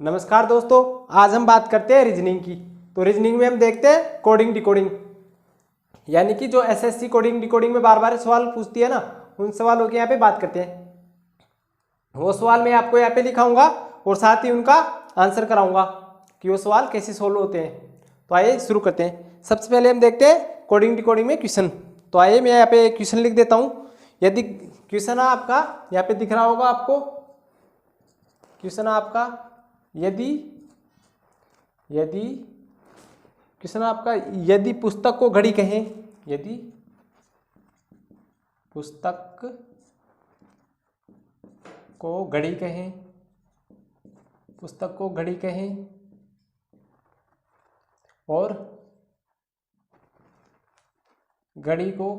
नमस्कार दोस्तों, आज हम बात करते हैं रीजनिंग की। तो रीजनिंग में हम देखते हैं कोडिंग डिकोडिंग, यानी कि जो एसएससी कोडिंग डिकोडिंग में बार बार सवाल पूछती है ना, उन सवालों की यहाँ पे बात करते हैं। वो सवाल मैं आपको यहाँ पे लिखाऊंगा और साथ ही उनका आंसर कराऊंगा कि वो सवाल कैसे सोल्व होते हैं। तो आइए शुरू करते हैं। सबसे पहले हम देखते हैं कोडिंग डिकोडिंग में क्वेश्चन। तो आइए मैं यहाँ पे क्वेश्चन लिख देता हूँ। यदि क्वेश्चन आपका यहाँ पे दिख रहा होगा आपको, क्वेश्चन आपका यदि पुस्तक को घड़ी कहें, यदि पुस्तक को घड़ी कहें, पुस्तक को घड़ी कहें और घड़ी को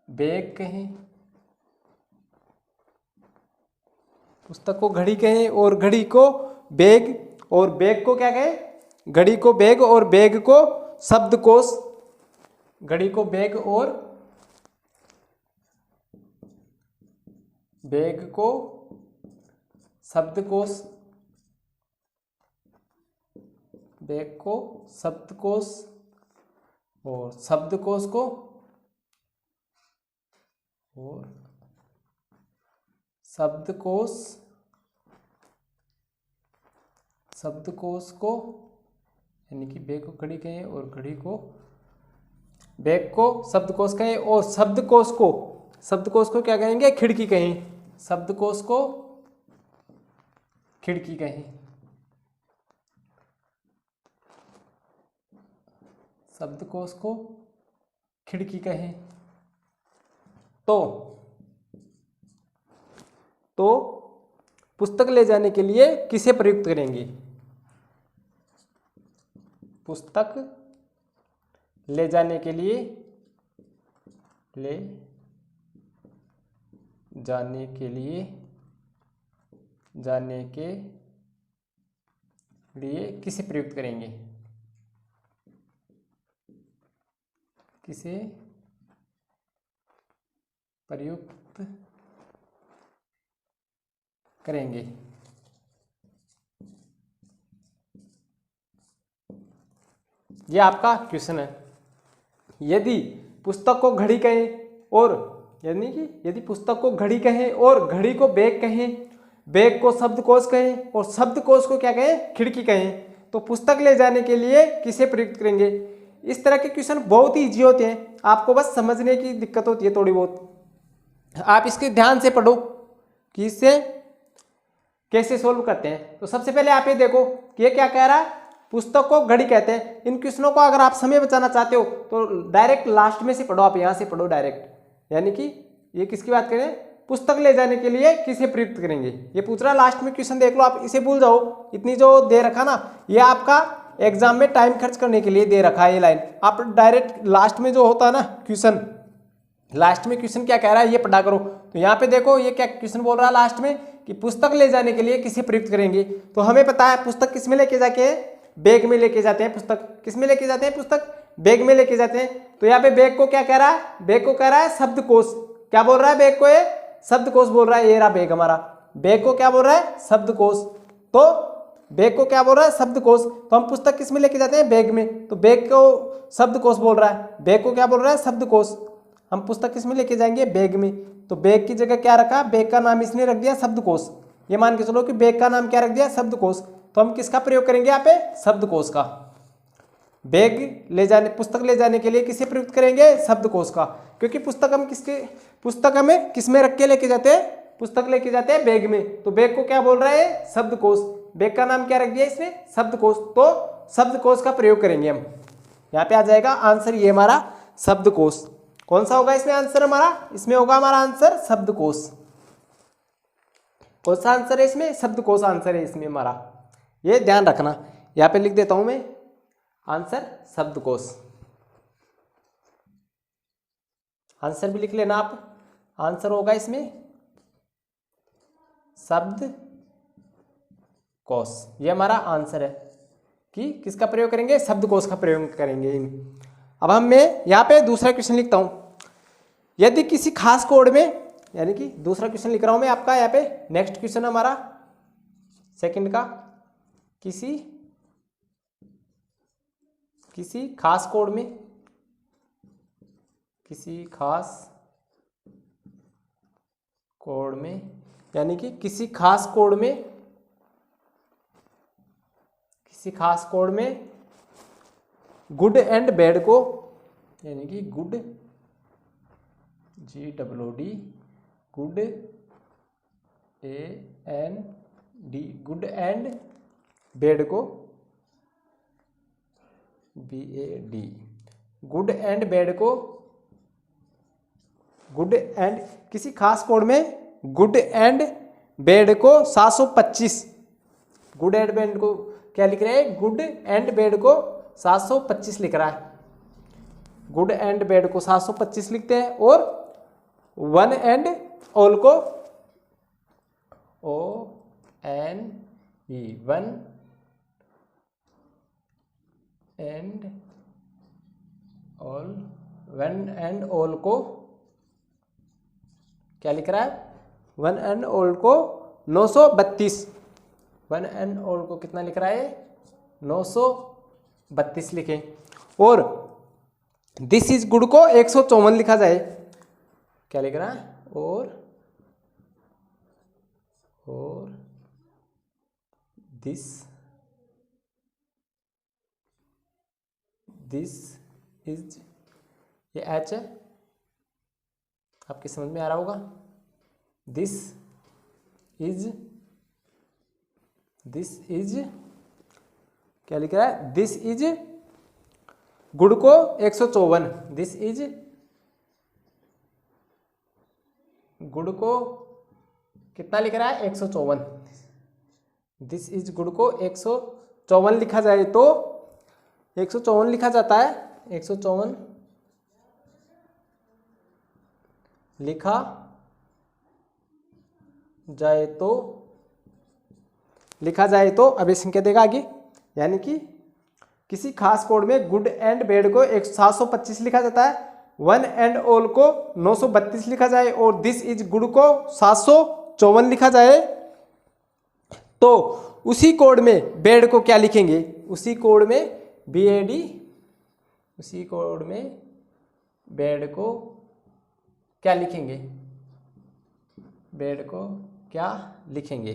बैग कहें, पुस्तक को घड़ी कहें और घड़ी को बैग, और बैग को क्या कहें, घड़ी को बैग और बैग को शब्दकोश, घड़ी को बैग और बैग को शब्दकोश, बैग को शब्दकोश और शब्दकोश को यानी कि बैग को घड़ी कहें और घड़ी को बैग को शब्दकोश कहें और शब्दकोश को क्या कहेंगे, खिड़की कहें, शब्दकोश को खिड़की कहें, शब्दकोश को खिड़की कहें। तो पुस्तक ले जाने के लिए किसे प्रयुक्त करेंगे? पुस्तक ले जाने के लिए किसे प्रयुक्त करेंगे? किसे प्रयुक्त करेंगे? ये आपका क्वेश्चन है। यदि पुस्तक को घड़ी कहें और यानी कि यदि पुस्तक को घड़ी कहें और घड़ी को बैग कहें, बैग को शब्दकोश कहें और शब्दकोश को क्या कहें, खिड़की कहें, तो पुस्तक ले जाने के लिए किसे प्रयुक्त करेंगे? इस तरह के क्वेश्चन बहुत ही इजी होते हैं, आपको बस समझने की दिक्कत होती है थोड़ी बहुत। आप इसके ध्यान से पढ़ो कि इससे कैसे सोल्व करते हैं। तो सबसे पहले आप ये देखो कि ये क्या कह रहा है, पुस्तक को घड़ी कहते हैं। इन क्वेश्चनों को अगर आप समय बचाना चाहते हो तो डायरेक्ट लास्ट में से पढ़ो, आप यहाँ से पढ़ो डायरेक्ट। यानी कि ये किसकी बात करें, पुस्तक ले जाने के लिए किसे प्रयुक्त करेंगे, ये पूछ रहा है। लास्ट में क्वेश्चन देख लो, आप इसे भूल जाओ। इतनी जो दे रखा ना, ये आपका एग्जाम में टाइम खर्च करने के लिए दे रखा है ये लाइन। आप डायरेक्ट लास्ट में जो होता है ना क्वेश्चन, लास्ट में क्वेश्चन क्या कह रहा है ये पढ़ा करो। तो यहाँ पे देखो ये क्या क्वेश्चन बोल रहा है लास्ट में कि पुस्तक ले जाने के लिए किसे प्रयुक्त करेंगे। तो हमें पता है पुस्तक किस में लेके जाके, बैग में लेके जाते हैं। पुस्तक किस में लेके जाते हैं, पुस्तक बैग में लेके जाते हैं। तो यहाँ पे बैग को क्या कह रहा है, बैग को कह रहा है शब्दकोश। क्या बोल रहा है बैग को, ये शब्दकोश बोल रहा है। ये रहा बैग हमारा, बैग को क्या बोल रहा है, शब्दकोश। तो बैग को क्या बोल रहा है, शब्दकोश। तो हम पुस्तक किस में लेके जाते हैं, बैग में। तो बैग को शब्दकोश बोल रहा है, बैग को क्या बोल रहा है, शब्दकोश। हम पुस्तक किस में लेके जाएंगे, बैग में। तो बैग की जगह क्या रखा, बैग का नाम इसने रख दिया शब्दकोश। ये मान के चलो कि बैग का नाम क्या रख दिया, शब्दकोश। तो हम किसका प्रयोग करेंगे यहाँ पे, शब्दकोश का। बैग ले जाने, पुस्तक ले जाने के लिए किसे प्रयुक्त करेंगे, शब्दकोश का। क्योंकि पुस्तक हमें किस में रख के लेके जाते हैं, पुस्तक लेके जाते हैं बैग में। तो बैग को क्या बोल रहा है, शब्दकोश। बैग का नाम क्या रख दिया इसने, शब्दकोश। तो शब्दकोश का प्रयोग करेंगे हम। यहाँ पे आ जाएगा आंसर ये हमारा शब्दकोश। कौन सा होगा इसमें आंसर हमारा, इसमें होगा हमारा आंसर शब्दकोश। कौन सा आंसर है इसमें, शब्दकोश आंसर है इसमें हमारा। ये ध्यान रखना, यहाँ पे लिख देता हूं मैं आंसर शब्दकोश। आंसर भी लिख लेना आप। आंसर होगा इसमें शब्दकोश। ये हमारा आंसर है कि किसका प्रयोग करेंगे, शब्दकोश का प्रयोग करेंगे। अब मैं यहाँ पे दूसरा क्वेश्चन लिखता हूं। यदि किसी खास कोड में यानी कि दूसरा क्वेश्चन लिख रहा हूं मैं आपका यहाँ पे। नेक्स्ट क्वेश्चन हमारा सेकंड का, किसी खास कोड में, किसी खास कोड में, यानी कि किसी खास कोड में, किसी खास कोड में गुड एंड बैड को, यानी कि good GWD good AND good and bad को BAD गुड एंड बैड को, गुड एंड किसी खास कोड में गुड एंड बैड को 725, गुड एंड बैड को क्या लिख रहे हैं, गुड एंड बैड को 725 लिख रहा है। गुड एंड बैड को 725 लिखते हैं और वन एंड ऑल को ONE one and all, one and all को क्या लिख रहा है, वन एंड ऑल को 932, वन एंड ऑल को कितना लिख रहा है 932 लिखें। और दिस इज गुड को 154 लिखा जाए, क्या लिख रहा है, और दिस इज, ये एच है, आपकी समझ में आ रहा होगा। दिस इज क्या लिख रहा है, दिस इज गुड को 154, दिस इज गुड को कितना लिख रहा है 154, दिस इज गुड को 154 लिखा जाए तो 154 लिखा जाता है, 154 लिखा जाए तो अब ये संख्या देगा आगे, यानी कि किसी खास कोड में गुड एंड बैड को 725 लिखा जाता है, वन एंड ऑल को 932 लिखा जाए और दिस इज गुड को 754 लिखा जाए, तो उसी कोड में बैड को क्या लिखेंगे, उसी कोड में BAD, उसी कोड में बैड को क्या लिखेंगे, बैड को क्या लिखेंगे,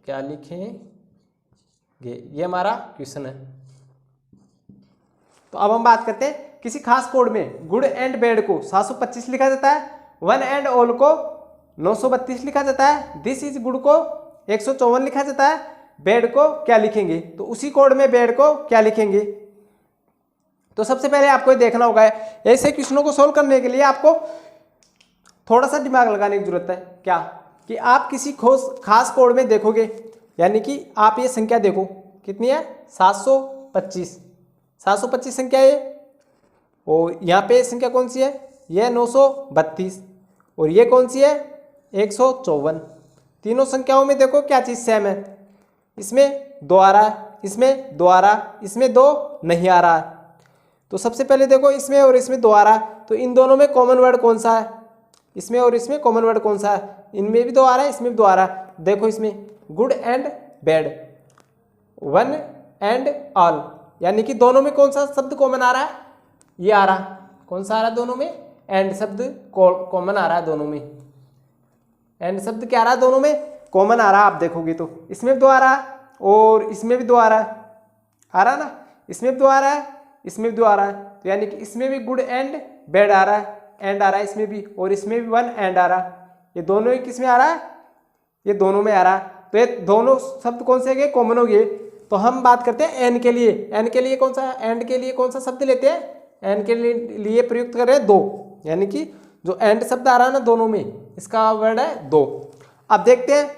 क्या लिखेंगे, ये हमारा क्वेश्चन है। तो अब हम बात करते हैं किसी खास कोड में गुड एंड बैड को 725 लिखा जाता है, वन एंड ऑल को 932 लिखा जाता है, दिस इज गुड को 154 लिखा जाता है, बैड को क्या लिखेंगे, तो उसी कोड में बैड को क्या लिखेंगे। तो सबसे पहले आपको ये देखना होगा, ऐसे क्वेश्चनों को सोल्व करने के लिए आपको थोड़ा सा दिमाग लगाने की जरूरत है। क्या कि आप किसी खास कोड में देखोगे, यानी कि आप ये संख्या देखो कितनी है 725, 725 संख्या है, और यहाँ पे संख्या कौन सी है, यह 932, और ये कौन सी है 154। तीनों संख्याओं में देखो क्या चीज़ सेम है, इसमें 2 आ रहा है, इसमें 2 आ रहा है, इसमें 2 नहीं आ रहा है। तो सबसे पहले देखो इसमें और इसमें 2 आ रहा है, तो इन दोनों में कॉमन वर्ड कौन सा है, इसमें और इसमें कॉमन वर्ड कौन सा है, इनमें भी 2 आ रहा है, इसमें भी 2 आ रहा है। देखो इसमें good and bad, one and all, यानी कि दोनों में कौन सा शब्द कॉमन आ रहा है, ये आ रहा है, कौन सा आ रहा है दोनों में, एंड शब्द कॉमन आ रहा है दोनों में, एंड शब्द क्या आ रहा है दोनों में कॉमन आ रहा है। आप देखोगे तो इसमें भी 2 आ रहा है और इसमें भी 2 आ रहा है, आ रहा ना, इसमें भी 2 आ रहा है, इसमें भी 2 आ रहा है, तो यानी कि इसमें भी गुड एंड बैड आ रहा है, एंड आ रहा है इसमें भी, और इसमें भी वन एंड आ रहा है। ये दोनों ही किस में आ रहा है, ये दोनों में आ रहा है, तो ये दोनों शब्द कौन से गए, कॉमन हो गए। तो हम बात करते हैं एन के लिए, एन के लिए कौन सा, एंड के लिए कौन सा शब्द लेते हैं, एन के लिए प्रयुक्त कर रहे हैं 2, यानी कि जो एंड शब्द आ रहा है ना दोनों में, इसका वर्ड है 2। अब देखते हैं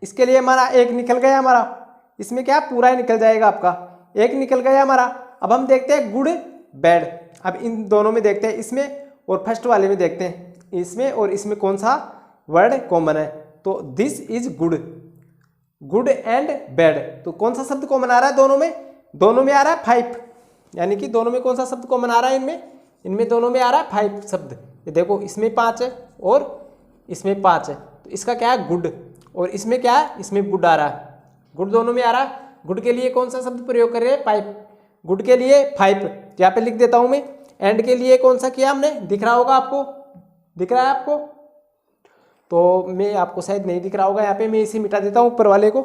इसके लिए हमारा एक निकल गया, हमारा इसमें क्या पूरा ही निकल जाएगा आपका, एक निकल गया हमारा। अब हम देखते हैं गुड बैड, अब इन दोनों में देखते हैं, इसमें और फर्स्ट वाले में देखते हैं, इसमें और इसमें कौन सा वर्ड कॉमन है। तो this is good, good and bad, तो कौन सा शब्द कॉमन आ रहा है दोनों में, दोनों में आ रहा है 5, यानी कि दोनों में कौन सा शब्द कॉमन आ रहा है, इनमें इनमें दोनों में आ रहा है 5 शब्द। ये देखो इसमें 5 है और इसमें 5 है, तो इसका क्या है गुड, और इसमें क्या है, इसमें गुड आ रहा है, गुड दोनों में आ रहा है। गुड के लिए कौन सा शब्द प्रयोग कर रहे हैं, 5, गुड के लिए 5, यहाँ पे लिख देता हूँ मैं। एंड के लिए कौन सा किया हमने, दिख रहा होगा आपको, दिख रहा है आपको, तो मैं आपको शायद नहीं दिख रहा होगा, यहाँ पे मैं इसे मिटा देता हूँ, ऊपर वाले को,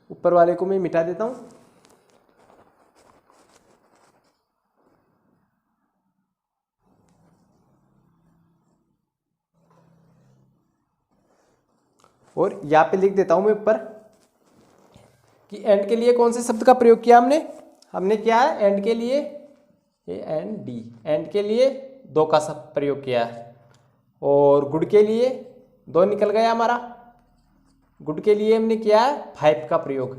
ऊपर वाले को मैं मिटा देता हूँ। और यहाँ पे लिख देता हूँ मैं ऊपर कि एंड के लिए कौन से शब्द का प्रयोग किया हमने, हमने क्या है एंड के लिए AND, एंड के लिए 2 का शब्द प्रयोग किया है। और गुड के लिए 2 निकल गया हमारा, गुड के लिए हमने किया है 5 का प्रयोग,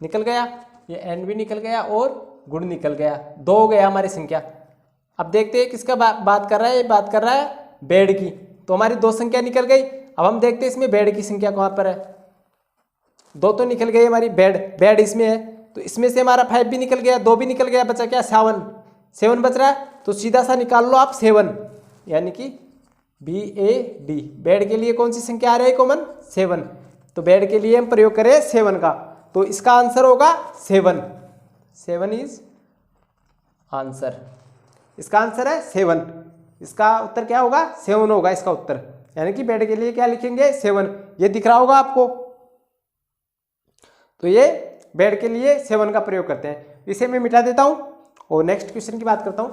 निकल गया, ये एंड भी निकल गया और गुड निकल गया, 2 हो गया हमारी संख्या। अब देखते हैं किसका बात कर रहा है, ये बात कर रहा है बेड की, तो हमारी 2 संख्या निकल गई। अब हम देखते हैं इसमें बेड की संख्या कहाँ पर है, 2 तो निकल गई हमारी, बेड इसमें है, तो इसमें से हमारा 5 भी निकल गया, 2 भी निकल गया, बचा क्या 7 बच रहा है, तो सीधा सा निकाल लो आप 7, यानी कि BAD, बेड के लिए कौन सी संख्या आ रही है कॉमन, 7, तो बेड के लिए हम प्रयोग करें 7 का, तो इसका आंसर होगा 7 इज आंसर, इसका आंसर है 7, इसका उत्तर क्या होगा 7 होगा इसका उत्तर, यानी कि बेड के लिए क्या लिखेंगे 7, ये दिख रहा होगा आपको, तो ये बेड के लिए 7 का प्रयोग करते हैं। इसे मैं मिटा देता हूं और नेक्स्ट क्वेश्चन की बात करता हूं।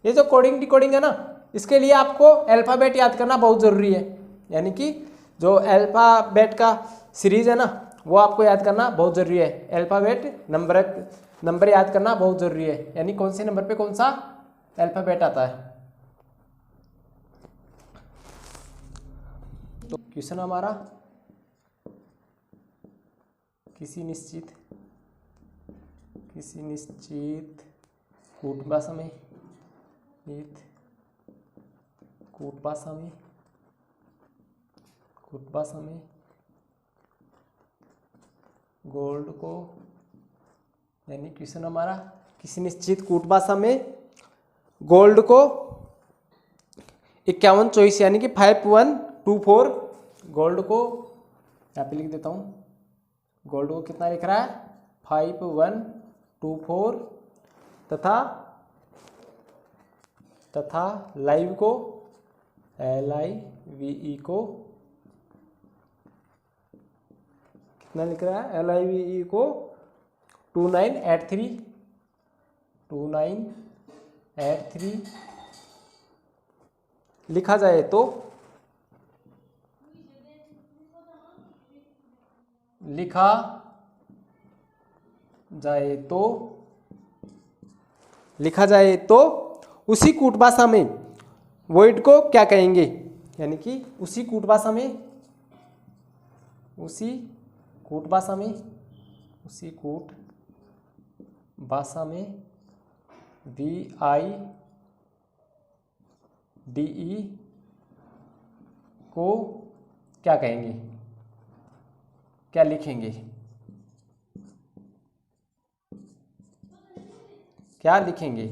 ये जो कोडिंग डिकोडिंग है ना, इसके लिए आपको अल्फाबेट याद करना बहुत जरूरी है, यानी कि जो अल्फाबेट का सीरीज है ना, वो आपको याद करना बहुत जरूरी है। अल्फाबेट नंबर याद करना बहुत जरूरी है, यानी कौन से नंबर पे कौन सा अल्फाबेट आता है। तो क्वेश्चन हमारा, किसी निश्चित कूट भाषा में, गोल्ड को, यानी क्वेश्चन हमारा किसी निश्चित कूट भाषा में गोल्ड को 51 चॉइस, यानी कि 5124, गोल्ड को यहाँ पे लिख देता हूँ, गोल्ड को कितना लिख रहा है 5124, तथा लाइव को LIVE को कितना लिख रहा है, LIVE को 2983 लिखा जाए तो, लिखा जाए तो उसी कूट भाषा में वॉइड को क्या कहेंगे, यानी कि उसी कूट भाषा में VIDE को क्या कहेंगे, क्या लिखेंगे, क्या लिखेंगे।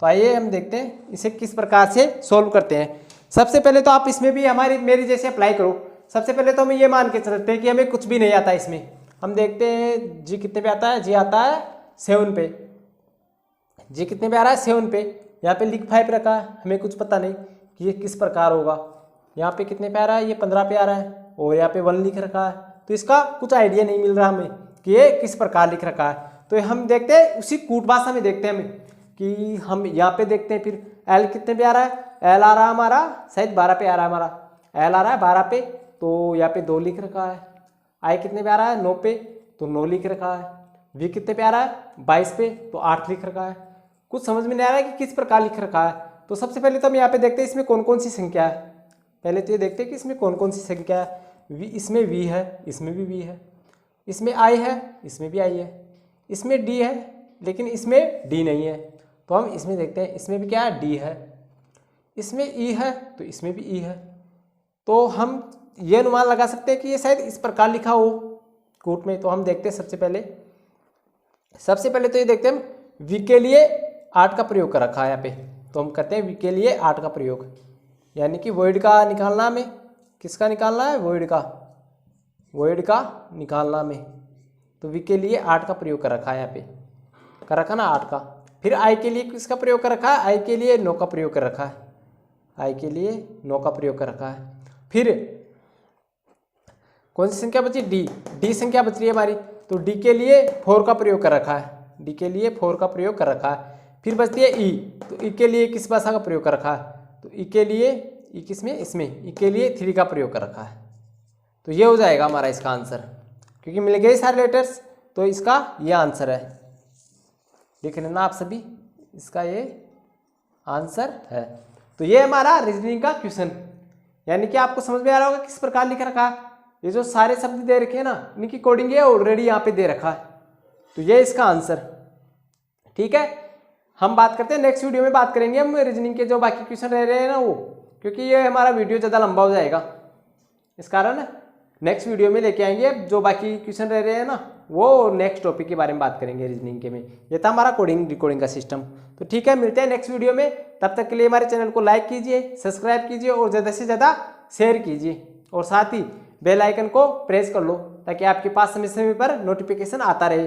तो आइए हम देखते हैं इसे किस प्रकार से सॉल्व करते हैं। सबसे पहले तो आप इसमें भी मेरी जैसे अप्लाई करो। सबसे पहले तो हम ये मान के चलते हैं कि हमें कुछ भी नहीं आता इसमें। हम देखते हैं जी कितने पे आता है, जी आता है 7 पे, जी कितने पे आ रहा है 7 पे। यहाँ पे लिख 5 रखा है, हमें कुछ पता नहीं कि ये किस प्रकार होगा। यहाँ पे कितने पे आ रहा है, ये 15 पे आ रहा है, और यहाँ पे 1 लिख रखा है, तो इसका कुछ आइडिया नहीं मिल रहा हमें कि ये किस प्रकार लिख रखा है। तो हम देखते हैं उसी कूट भाषा में देखते हैं हमें कि हम यहाँ पे देखते हैं। फिर एल कितने पे आ रहा है, एल आ रहा है हमारा शायद 12 पे आ रहा है, हमारा एल आ रहा है 12 पे, तो यहाँ पे 2 लिख रखा है। आई कितने पे आ रहा है 9 पे, तो 9 लिख रखा है। वी कितने पे आ रहा है 22 पे, तो 8 लिख रखा है। कुछ समझ में नहीं आ रहा है कि किस प्रकार लिख रखा है। तो सबसे पहले तो हम यहाँ पे देखते हैं इसमें कौन कौन सी संख्या है। पहले तो ये देखते हैं कि इसमें कौन कौन सी संख्या है। इसमें वी है, इसमें भी वी है, इसमें आई है, इसमें भी आई है, इसमें डी है, लेकिन इसमें डी नहीं है। तो हम इसमें देखते हैं, इसमें भी क्या है डी है, इसमें ई है, तो इसमें भी ई है। तो हम ये अनुमान लगा सकते हैं कि ये शायद इस प्रकार लिखा हो कूट में। तो हम देखते हैं सबसे पहले तो ये देखते हैं हम वी के लिए 8 का प्रयोग कर रखा है यहाँ पे, तो हम करते हैं वी के लिए 8 का प्रयोग, यानी कि वॉइड का निकालना में, किसका निकालना है, वॉइड का निकालना में, तो वी के लिए 8 का प्रयोग कर रखा है यहाँ पे, कर रखा ना 8 का। फिर आई के लिए किसका प्रयोग कर रखा है, आई के लिए 9 का प्रयोग कर रखा है, आई के लिए 9 का प्रयोग कर रखा है। फिर कौन सी संख्या बची, डी संख्या बच रही है हमारी, तो डी के लिए 4 का प्रयोग कर रखा है, डी के लिए 4 का प्रयोग कर रखा है। फिर बचती है ई, तो ई के लिए किस भाषा का प्रयोग कर रखा है, तो ई के लिए, ई किसमें, इसमें, ई के लिए 3 का प्रयोग कर रखा है। तो ये हो जाएगा हमारा इसका आंसर, क्योंकि मिल गए सारे लेटर्स, तो इसका ये आंसर है, देख लेना आप सभी, इसका ये आंसर है। तो ये हमारा रीजनिंग का क्वेश्चन, यानी कि आपको समझ में आ रहा होगा किस प्रकार लिख रखा है। ये जो सारे शब्द दे रखे हैं ना, इनकी कोडिंग ये ऑलरेडी यहाँ पे दे रखा है, तो ये इसका आंसर, ठीक है। हम बात करते हैं नेक्स्ट वीडियो में, बात करेंगे हम रीजनिंग के जो बाकी क्वेश्चन रह रहे हैं ना वो, क्योंकि ये हमारा वीडियो ज़्यादा लंबा हो जाएगा, इस कारण नेक्स्ट वीडियो में लेके आएंगे जो बाकी क्वेश्चन रह रहे हैं ना, वो नेक्स्ट टॉपिक के बारे में बात करेंगे रीजनिंग के में। ये था हमारा कोडिंग रिकॉर्डिंग का सिस्टम। तो ठीक है, मिलते हैं नेक्स्ट वीडियो में, तब तक के लिए हमारे चैनल को लाइक कीजिए, सब्सक्राइब कीजिए और ज़्यादा से ज़्यादा शेयर कीजिए, और साथ ही बेल आइकन को प्रेस कर लो ताकि आपके पास समय समय पर नोटिफिकेशन आता रहे।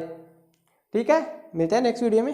ठीक है, मिलते हैं नेक्स्ट वीडियो में।